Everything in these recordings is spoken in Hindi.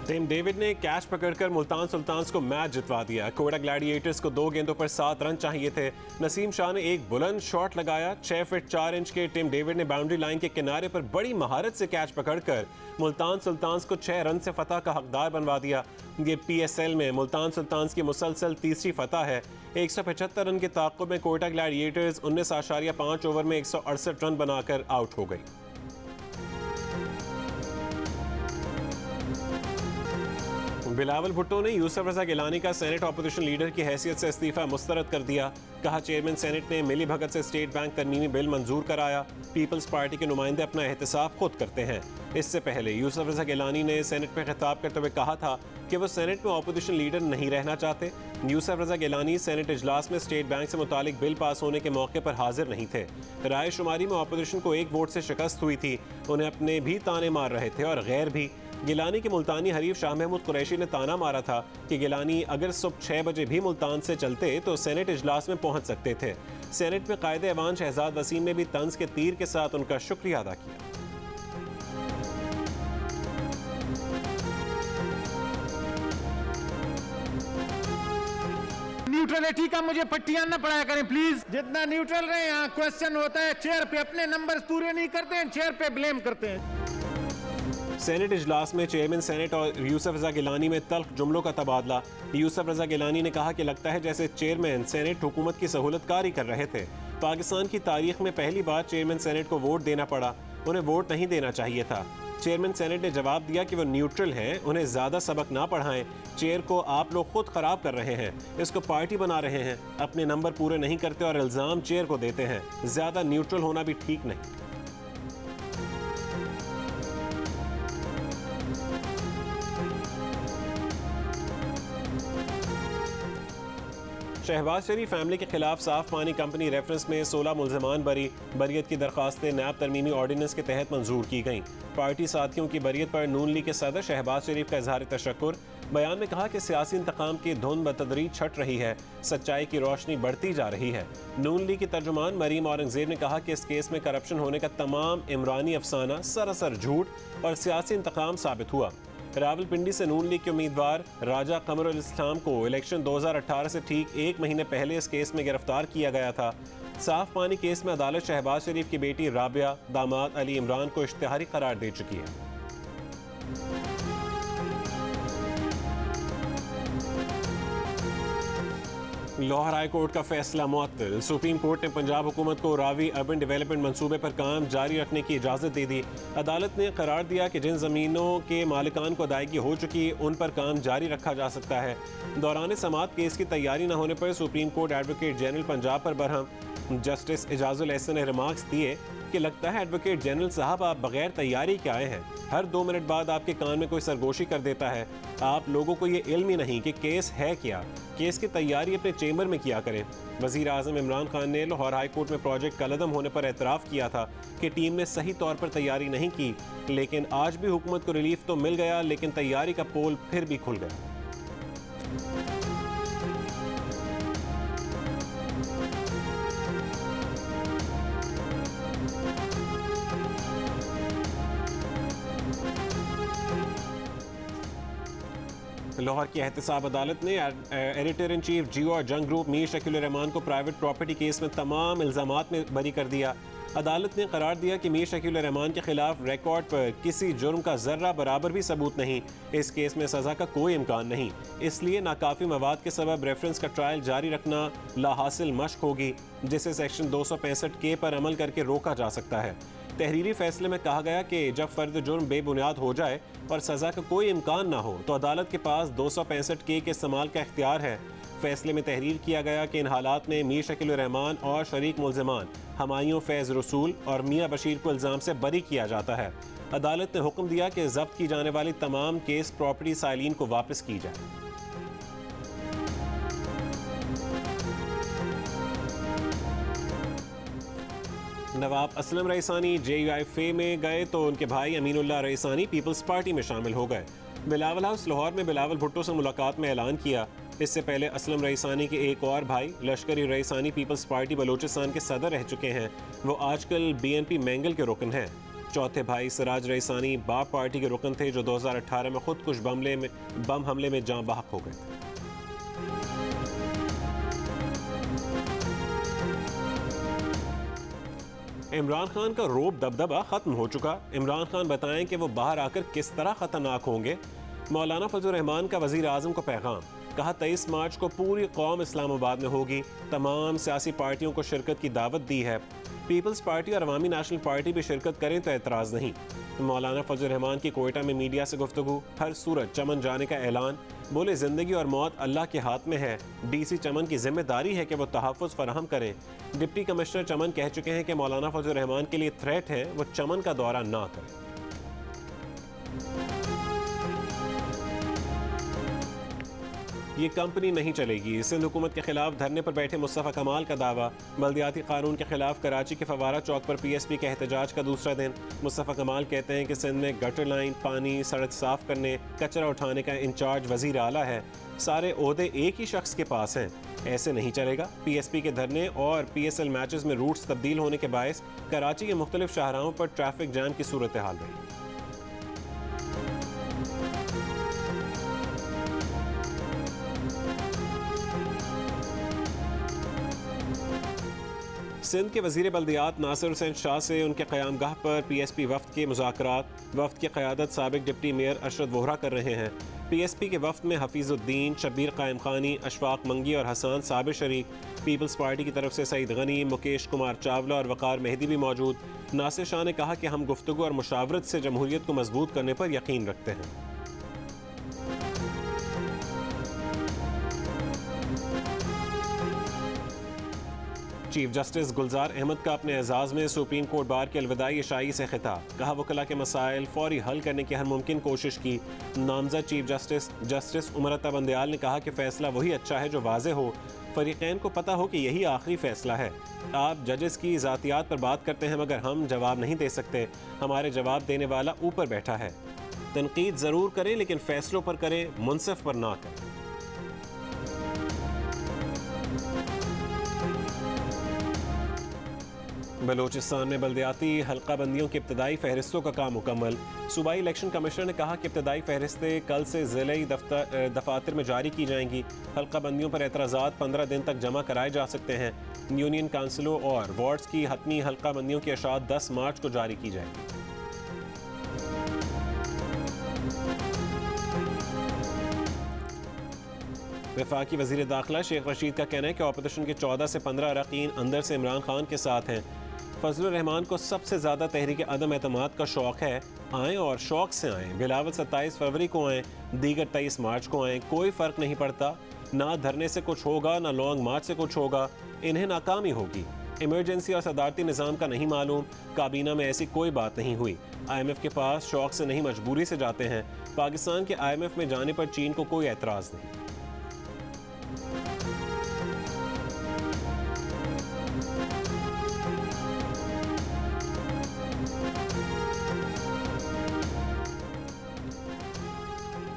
टिम डेविड ने कैच पकड़कर मुल्तान सुल्तान्स को मैच जितवा दिया। कोयटा ग्लैडिएटर्स को 2 गेंदों पर 7 रन चाहिए थे। नसीम शाह ने एक बुलंद शॉट लगाया। 6 फीट 4 इंच के टिम डेविड ने बाउंड्री लाइन के किनारे पर बड़ी महारत से कैच पकड़कर मुल्तान सुल्तान्स को 6 रन से फतह का हकदार बनवा दिया। ये PSL में मुल्तान सुल्तान्स की मुसलसल तीसरी फतह है। 175 रन के ताक़ुब में कोयटा ग्लैडिएटर्स 19.5 ओवर में 168 रन बनाकर आउट हो गई। बिलावल भुट्टो ने यूसुफ रजा गिलानी का सेनेट अपोजिशन लीडर की हैसियत से इस्तीफा मुस्तरद कर दिया। कहा, चेयरमैन सेनेट ने मिली भगत से स्टेट बैंक तरमीमी बिल मंजूर कराया। पीपल्स पार्टी के नुमाइंदे अपना एहतसाब खुद करते हैं। इससे पहले यूसुफ रजा गिलानी ने सेनेट में खिताब करते हुए कहा था कि वो सेनेट में अपोजिशन लीडर नहीं रहना चाहते। यूसुफ रजा गिलानी सेनेट इजलास में स्टेट बैंक से मुतालिक बिल पास होने के मौके पर हाजिर नहीं थे। राय शुमारी में अपोजिशन को 1 वोट से शिकस्त हुई थी। उन्हें अपने भी ताने मार रहे थे और गैर भी। गिलानी के मुल्तानी हरीफ शाह महमूद कुरैशी ने ताना मारा था कि गिलानी अगर सुबह 6 बजे भी मुल्तान से चलते तो सेनेट इजलास में पहुंच सकते थे। सेनेट में कायदे ऐवान शहजाद वसीम ने भी तंज के तीर के साथ उनका शुक्रिया अदा किया। न्यूट्रलिटी का मुझे पट्टियां न पढ़ाया करें प्लीज। जितना न्यूट्रल रहे, यहाँ क्वेश्चन होता है चेयर पे, अपने नंबर पूरे नहीं करते हैं, चेयर पे ब्लेम करते हैं। सेनेट इजलास में चेयरमैन सेनेट और यूसुफ रजा गिलानी में तल्ख जुमलों का तबादला। यूसुफ रजा गिलानी ने कहा कि लगता है जैसे चेयरमैन सेनेट हुकूमत की सहूलतकारी कर रहे थे। पाकिस्तान की तारीख में पहली बार चेयरमैन सेनेट को वोट देना पड़ा। उन्हें वोट नहीं देना चाहिए था। चेयरमैन सेनेट ने जवाब दिया कि वो न्यूट्रल हैं, उन्हें ज़्यादा सबक ना पढ़ाएं। चेयर को आप लोग खुद ख़राब कर रहे हैं, इसको पार्टी बना रहे हैं, अपने नंबर पूरे नहीं करते और इल्ज़ाम चेयर को देते हैं। ज़्यादा न्यूट्रल होना भी ठीक नहीं। शहबाज शरीफ फैमिली के खिलाफ साफ पानी कंपनी रेफरेंस में 16 मुल्ज़मान बरी। बरियत की दरखास्तें नैब तरमीमी ऑर्डिनेंस के तहत मंजूर की गईं। पार्टी साथियों की बरियत पर नून लीग के सदर शहबाज शरीफ का इजहार तशक्कुर। बयान में कहा कि सियासी इंतकाम की धुंध बतदरीज छट रही है, सच्चाई की रोशनी बढ़ती जा रही है। नून लीग की तर्जुमान मरीम औरंगजेब ने कहा कि इस केस में करप्शन होने का तमाम इमरानी अफसाना सरासर झूठ और सियासी इंतकाम साबित हुआ। रावलपिंडी से नून लीग के उम्मीदवार राजा कमरुल इस्लाम को इलेक्शन 2018 से ठीक 1 महीने पहले इस केस में गिरफ्तार किया गया था। साफ पानी केस में अदालत शहबाज शरीफ की बेटी राबिया, दामाद अली इमरान को इश्तिहारी करार दे चुकी है। लाहौर हाई कोर्ट का फैसला मुअत्तल। सुप्रीम कोर्ट ने पंजाब हुकूमत को रावी अर्बन डेवलपमेंट मंसूबे पर काम जारी रखने की इजाज़त दे दी। अदालत ने करार दिया कि जिन ज़मीनों के मालिकान को अदायगी हो चुकी उन पर काम जारी रखा जा सकता है। दौरान समाअत केस की तैयारी न होने पर supreme court advocate general Punjab पर बरहम। जस्टिस एजाजुल एहसन ने रिमार्क्स दिए कि लगता है एडवोकेट जनरल साहब आप बगैर तैयारी के आए हैं। हर 2 मिनट बाद आपके कान में कोई सरगोशी कर देता है। आप लोगों को ये इल्म ही नहीं कि केस है क्या। केस की तैयारी अपने चेंबर में किया करें। वज़ीर आज़म इमरान खान ने लाहौर हाई कोर्ट में प्रोजेक्ट कलअदम होने पर एतराफ़ किया था कि टीम ने सही तौर पर तैयारी नहीं की, लेकिन आज भी हुकूमत को रिलीफ तो मिल गया, लेकिन तैयारी का पोल फिर भी खुल गया। लाहौर की एहतसाब अदालत ने एडिटर इन चीफ जियो और जंग ग्रुप मीर शकील रहमान को प्राइवेट प्रॉपर्टी केस में तमाम इल्ज़ामात में बरी कर दिया। अदालत ने करार दिया कि मीर शकील रहमान के खिलाफ रिकॉर्ड पर किसी जुर्म का जर्रा बराबर भी सबूत नहीं। इस केस में सज़ा का कोई इम्कान नहीं, इसलिए नाकाफ़ी मवाद के सबब रेफरेंस का ट्रायल जारी रखना लाहासिल मश्क होगी, जिसे सेक्शन 265 पर अमल करके रोका जा सकता है। तहरीरी फैसले में कहा गया कि जब फ़र्द जुर्म बेबुनियाद हो जाए और सज़ा का कोई इम्कान ना हो तो अदालत के पास 265 के इस्तेमाल का इख्तियार है। फैसले में तहरीर किया गया कि इन हालात में मीर शकील रहमान और शरीक मुल्ज़मान हमायूं फैज़ रसूल और मियाँ बशीर को इल्ज़ाम से बरी किया जाता है। अदालत ने हुक्म दिया कि जब्त की जाने वाली तमाम केस प्रॉपर्टी साइलिन को वापस की जाए। नवाब असलम रईसानी JUI में गए तो उनके भाई अमीनुल्लाह रईसानी पीपल्स पार्टी में शामिल हो गए। बिलावल हाउस लाहौर में बिलावल भुट्टो से मुलाकात में ऐलान किया। इससे पहले असलम रईसानी के एक और भाई लश्करी रईसानी पीपल्स पार्टी बलोचिस्तान के सदर रह चुके हैं। वो आजकल BNP मैंगल के रुकन हैं। चौथे भाई सिराज रईसानी बाप पार्टी के रुकन थे जो 2018 में खुदकुश बम हमले में जाँ बहक हो गए थे। इमरान खान का रोब दबदबा खत्म हो चुका। इमरान खान बताएं कि वो बाहर आकर किस तरह खतरनाक होंगे। मौलाना फजल रहमान का वजीर आजम को पैगाम, कहा 23 मार्च को पूरी कौम इस्लामाबाद में होगी। तमाम सियासी पार्टियों को शिरकत की दावत दी है। पीपल्स पार्टी और अवामी नेशनल पार्टी भी शिरकत करें तो एतराज़ नहीं। मौलाना फजल रहमान की कोयटा में मीडिया से गुफ्तगू, हर सूरत चमन जाने का ऐलान। बोले ज़िंदगी और मौत अल्लाह के हाथ में है। DC चमन की जिम्मेदारी है कि वो तहफ़्फ़ुज़ फराहम करें। डिप्टी कमिश्नर चमन कह चुके हैं कि मौलाना फजल रहमान के लिए थ्रेट है, वो चमन का दौरा ना करें। ये कंपनी नहीं चलेगी। सिंध हुकूमत के खिलाफ धरने पर बैठे मुस्तफ़ा कमाल का दावा। बल्दियाती कानून के खिलाफ कराची के फवारा चौक पर PSP के एहतजाज का दूसरा दिन। मुस्तफ़ा कमाल कहते हैं कि सिंध में गटर लाइन, पानी, सड़क साफ करने, कचरा उठाने का इंचार्ज वज़ीर आला है। सारे ओहदे एक ही शख्स के पास हैं, ऐसे नहीं चलेगा। PSP के धरने और PSL मैचेस में रूट्स तब्दील होने के बायस कराची के मुख्तलिफ शाहराहों पर ट्रैफिक जैम की सूरत हाल रही। सिंध के वज़ीर बल्दियात नासिर हुसैन शाह से उनके क़यामगाह पर PSP वफ़द के मुज़ाकरात। वफ़द की क़यादत साबिक़ डिप्टी मेयर अशरत वोहरा कर रहे हैं। PSP के वफ़द में हफीज़ुद्दीन, शब्बीर कायम खानी, अशफाक मंगी और हसन साबिर शरीक। पीपल्स पार्टी की तरफ से सईद गनी, मुकेश कुमार चावला और वक़ार मेहदी भी मौजूद। नासिर शाह ने कहा कि हम गुफ्तगू और मुशावरत से जमहूरियत को मजबूत करने पर यकीन रखते हैं। चीफ जस्टिस गुलजार अहमद का अपने एजाज़ में सुप्रीम कोर्ट बार के अलविदाई इशाई से खिताब। कहा वकला के मसाइल फौरी हल करने की हर मुमकिन कोशिश की। नामजद चीफ जस्टिस उमर अता बंदयाल ने कहा कि फ़ैसला वही अच्छा है जो वाज़े हो, फ़रीक़ैन को पता हो कि यही आखिरी फ़ैसला है। आप जजेस की ज़ातियात पर बात करते हैं मगर हम जवाब नहीं दे सकते। हमारे जवाब देने वाला ऊपर बैठा है। तनकीद ज़रूर करें लेकिन फ़ैसलों पर करें, मुनसिफ पर ना करें। बलूचिस्तान में बल्दियाती हल्का बंदियों की इब्तदाई फहरिस्तों का काम मुकम्मल। सूबाई इलेक्शन कमिश्नर ने कहा कि इब्तदाई फहरिस्तें कल से ज़िले दफातर में जारी की जाएंगी। हल्का बंदियों पर एतराज़ात 15 दिन तक जमा कराए जा सकते हैं। यूनियन काउंसिलों और वार्ड्स की हतमी हल्का बंदियों की अशात 10 मार्च को जारी की जाएगी। वफाकी वज़ीर दाखिला शेख रशीद का कहना है कि ऑपोजिशन के 14 से 15 अरकान अंदर से इमरान खान के साथ हैं। फजलुर रहमान को सबसे ज़्यादा तहरीक अदम एतमाद का शौक़ है। आएँ और शौक़ से आएँ। बिलावल 27 फरवरी को आएँ, दीगर 23 मार्च को आएँ, कोई फ़र्क नहीं पड़ता। ना धरने से कुछ होगा ना लॉन्ग मार्च से कुछ होगा, इन्हें नाकामी होगी। इमरजेंसी और सदारती निज़ाम का नहीं मालूम, काबीना में ऐसी कोई बात नहीं हुई। IMF के पास शौक़ से नहीं मजबूरी से जाते हैं। पाकिस्तान के IMF में जाने पर चीन को कोई एतराज़ नहीं।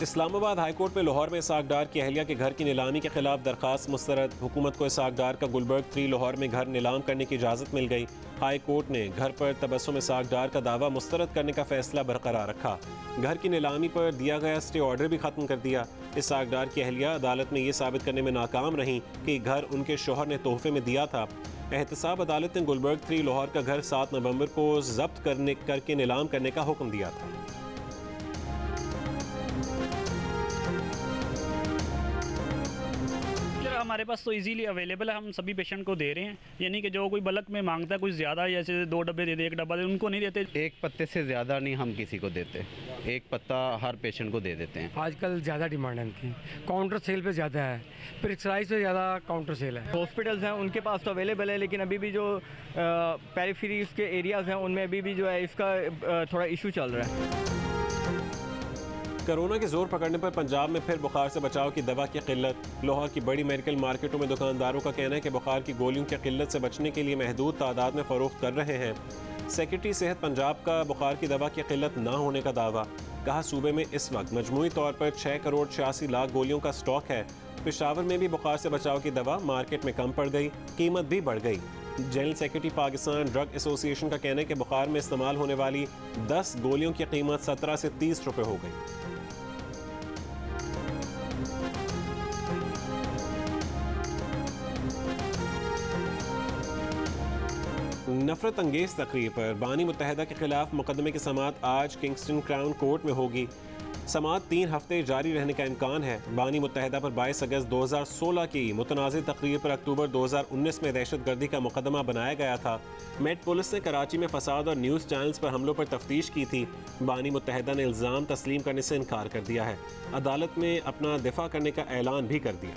इस्लामाबाद हाईकोर्ट में लाहौर में इसहाक डार की अहलिया के घर की नीलामी के खिलाफ दरखास्त मुस्तरद। हुकूमत को इसहाक डार का गुलबर्ग 3 लाहौर में घर नीलाम करने की इजाज़त मिल गई। हाई कोर्ट ने घर पर तबस्सुम इसहाक डार का दावा मुस्तरद करने का फैसला बरकरार रखा। घर की नीलामी पर दिया गया स्टे ऑर्डर भी ख़त्म कर दिया। इसहाक डार की अहलिया अदालत में ये साबित करने में नाकाम रहीं कि घर उनके शोहर ने तोहफे में दिया था। एहतसाब अदालत ने गुलबर्ग 3 लाहौर का घर 7 नवंबर को जब्त करके नीलाम करने का हुक्म दिया था। हमारे पास तो इजीली अवेलेबल है, हम सभी पेशेंट को दे रहे हैं। यानी कि जो कोई बल्क में मांगता है, कुछ ज़्यादा जैसे 2 डब्बे दे दे, 1 डब्बा दे, उनको नहीं देते। एक पत्ते से ज़्यादा नहीं हम किसी को देते, एक पत्ता हर पेशेंट को दे देते हैं। आजकल ज़्यादा डिमांड है इनकी, काउंटर सेल पे ज़्यादा है, प्रिस्क्राइब से ज़्यादा काउंटर सेल है। हॉस्पिटल्स हैं उनके पास तो अवेलेबल है, लेकिन अभी भी जो पेरिफेरीज के एरियाज़ हैं उनमें अभी भी जो है इसका थोड़ा इशू चल रहा है। कोरोना के जोर पकड़ने पर पंजाब में फिर बुखार से बचाव की दवा की किल्लत। लाहौर की बड़ी मेडिकल मार्केटों में दुकानदारों का कहना है कि बुखार की गोलियों की किल्लत से बचने के लिए महदूद तादाद में फ़रोख्त कर रहे हैं। सेक्रेटरी सेहत पंजाब का बुखार की दवा की किल्लत ना होने का दावा। कहा सूबे में इस वक्त मजमूई तौर पर 6 करोड़ 86 लाख गोलियों का स्टॉक है। पेशावर में भी बुखार से बचाव की दवा मार्केट में कम पड़ गई, कीमत भी बढ़ गई। General secretary Pakistan drug association का कहना है कि बुखार में इस्तेमाल होने वाली 10 गोलियों की कीमत 17 से 30 रुपए हो गई। नफरत अंगेज तकरीर पर बानी मुत्तहिदा के खिलाफ मुकदमे की समाअत आज किंगस्टन क्राउन कोर्ट में होगी। समाअत 3 हफ्ते जारी रहने का इम्कान है। बानी मुत्तहिदा पर 22 अगस्त 2016 की मुतनाज़ तकरीर पर अक्टूबर 2019 में दहशतगर्दी का मुकदमा बनाया गया था। मेट पुलिस ने कराची में फसाद और न्यूज़ चैनल्स पर हमलों पर तफ्तीश की थी। बानी मुत्तहिदा ने इल्ज़ाम तस्लीम करने से इनकार कर दिया है। अदालत में अपना दिफा करने का ऐलान भी कर दिया।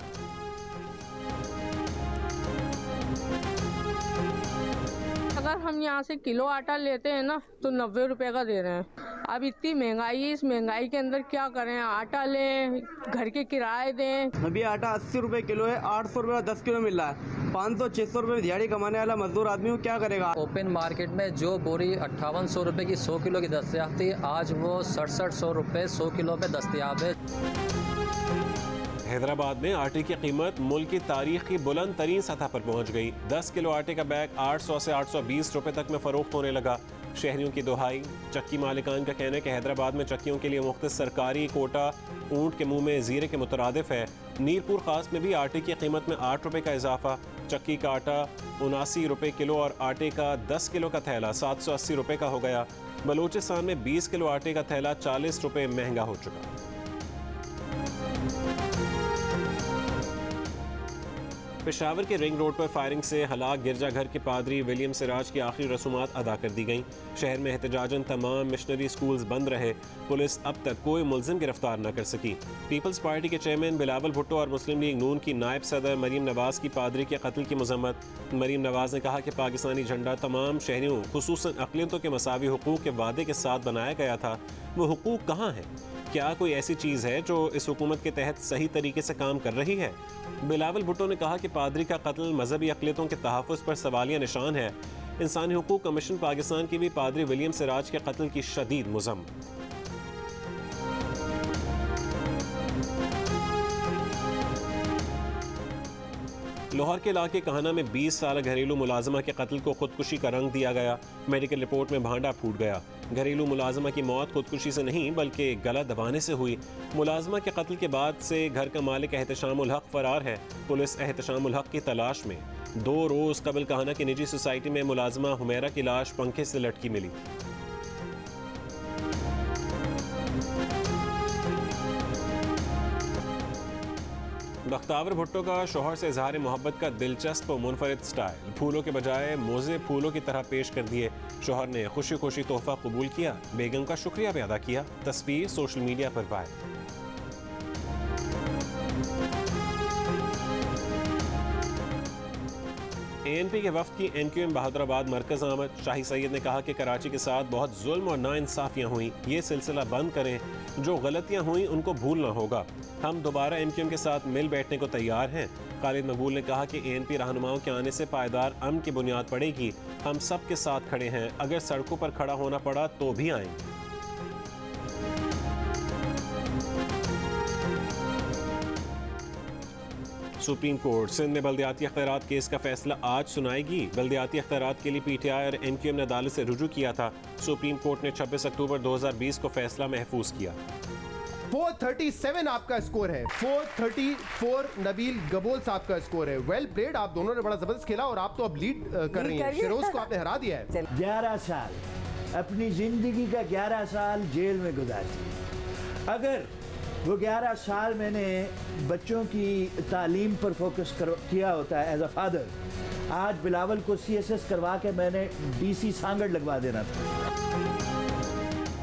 अगर हम यहाँ से किलो आटा लेते हैं ना तो 90 रुपए का दे रहे हैं। अब इतनी महंगाई है, इस महंगाई के अंदर क्या करें, आटा लें, घर के किराए दें। अभी आटा 80 रुपए किलो है, 800 रुपए का 10 किलो मिल रहा है। 500-600 रुपए में दिहाड़ी कमाने वाला मजदूर आदमी क्या करेगा। ओपन मार्केट में जो बोरी 5800 रुपए की 100 किलो की दस्तयाब थी, आज वो 6700 रुपए 100 किलो पे दस्तयाब है। हैदराबाद में आटे की कीमत मुल्क की तारीख की बुलंद तरीन सतह पर पहुंच गई। 10 किलो आटे का बैग 800 से 820 रुपए तक में फरोख्त होने लगा। शहरियों की दुहाई। चक्की मालिकान का कहना है कि हैदराबाद में चक्कियों के लिए मुख्तस सरकारी कोटा ऊँट के मुंह में जीरे के मुतरादिफ है। मीरपुर खास में भी आटे की कीमत में 8 रुपए का इजाफा। चक्की का आटा 79 रुपए किलो और आटे का 10 किलो का थैला 780 रुपए का हो गया। बलूचिस्तान में 20 किलो आटे का थैला 40 रुपए महंगा हो चुका। पेशावर के रिंग रोड पर फायरिंग से हलाक गिरजाघर के पादरी विलियम सिराज की आखिरी रसूमात अदा कर दी गईं। शहर में एहतजाजन तमाम मिशनरी स्कूल्स बंद रहे। पुलिस अब तक कोई मुलजिम गिरफ्तार न कर सकी। पीपल्स पार्टी के चेयरमैन बिलावल भुट्टो और मुस्लिम लीग नून की नायब सदर मरीम नवाज की पादरी के कत्ल की मजम्मत। मरीम नवाज ने कहा कि पाकिस्तानी झंडा तमाम शहरियों खुसूसन अक़लियतों के मसावी हुकूक के वादे के साथ बनाया गया था। वो हुकूक कहाँ हैं? क्या कोई ऐसी चीज़ है जो इस हुकूमत के तहत सही तरीके से काम कर रही है? बिलावल भुट्टो ने कहा कि पादरी का कत्ल मजहबी अक़लियतों के तहफ़्फ़ुज़ पर सवालिया निशान है। इंसानी हुकूक कमीशन पाकिस्तान की भी पादरी विलियम सिराज के कत्ल की शदीद मज़म्मत। लाहौर के इलाके कहाना में 20 साल घरेलू मुलाजमा के कत्ल को खुदकुशी का रंग दिया गया। मेडिकल रिपोर्ट में भांडा फूट गया। घरेलू मुलाजमा की मौत खुदकुशी से नहीं बल्कि गला दबाने से हुई। मुलाजमा के कत्ल के बाद से घर का मालिक एहतशामुल हक फरार है। पुलिस एहतशामुल हक की तलाश में। 2 रोज़ कबल कहाना की निजी सोसाइटी में मुलाजमा हुमैरा की लाश पंखे से लटकी मिली। बख्तावर भुट्टो का शोहर से इजहार मोहब्बत का दिलचस्प और मुनफरिद स्टाइल। फूलों के बजाय मोज़े फूलों की तरह पेश कर दिए। शोहर ने खुशी खुशी तोहफा कबूल किया। बेगम का शुक्रिया भी अदा किया। तस्वीर सोशल मीडिया पर वायरल। ANP के वफ्द की NQM बहादुराबाद मरकज़ आमद। शाही सैयद ने कहा कि कराची के साथ बहुत जुल्म और नाइंसाफ़ियाँ हुई। ये सिलसिला बंद करें। जो गलतियाँ हुई उनको भूलना होगा। हम दोबारा MQM के साथ मिल बैठने को तैयार हैं। खालिद मकबूल ने कहा कि ANP रहनुमाओं के आने से पायदार अमन की बुनियाद पड़ेगी। हम सब के साथ खड़े हैं। अगर सड़कों पर खड़ा होना पड़ा तो भी आएंगे। सुप्रीम कोर्ट सिंध में बल्दियाती अख्तियारात केस का फैसला आज सुनाएगी। बल्दियाती अख्तियारात के लिए PTI और NQM ने अदालत से रुजू किया था। सुप्रीम कोर्ट ने 26 अक्टूबर 2020 को फैसला महफूज किया। 437 आपका स्कोर है। 434 नबील गबोल साहब का स्कोर है। वेल प्लेड, आप दोनों ने बड़ा जबरदस्त खेला और आप तो अब लीड कर रही हैं। शिरोज को आपने हरा दिया है। 11 साल अपनी जिंदगी का 11 साल जेल में गुजारी। अगर वो 11 साल मैंने बच्चों की तालीम पर फोकस किया होता है एज अ फादर, आज बिलावल को CSS करवा के मैंने DC सांगड़ लगवा देना था।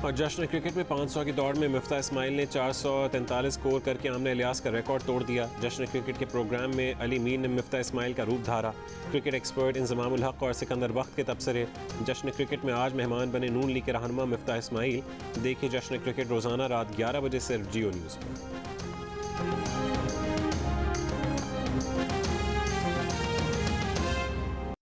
और जश्न क्रिकेट में 500 की दौड़ में मिफ्ता इस्माइल ने 443 स्कोर करके आमने इलियास का रिकॉर्ड तोड़ दिया। जश्न क्रिकेट के प्रोग्राम में अली मीर ने मिफ्ता इस्माइल का रूप धारा। क्रिकेट एक्सपर्ट इंजमामुल हक और सिकंदर वक्त के तबसरे। जश्न क्रिकेट में आज मेहमान बने नून लीग के रहनुमा मिफ्ता इस्माइल। देखिए जश्न क्रिकेट रोज़ाना रात 11 बजे सिर्फ जियो न्यूज़ पर।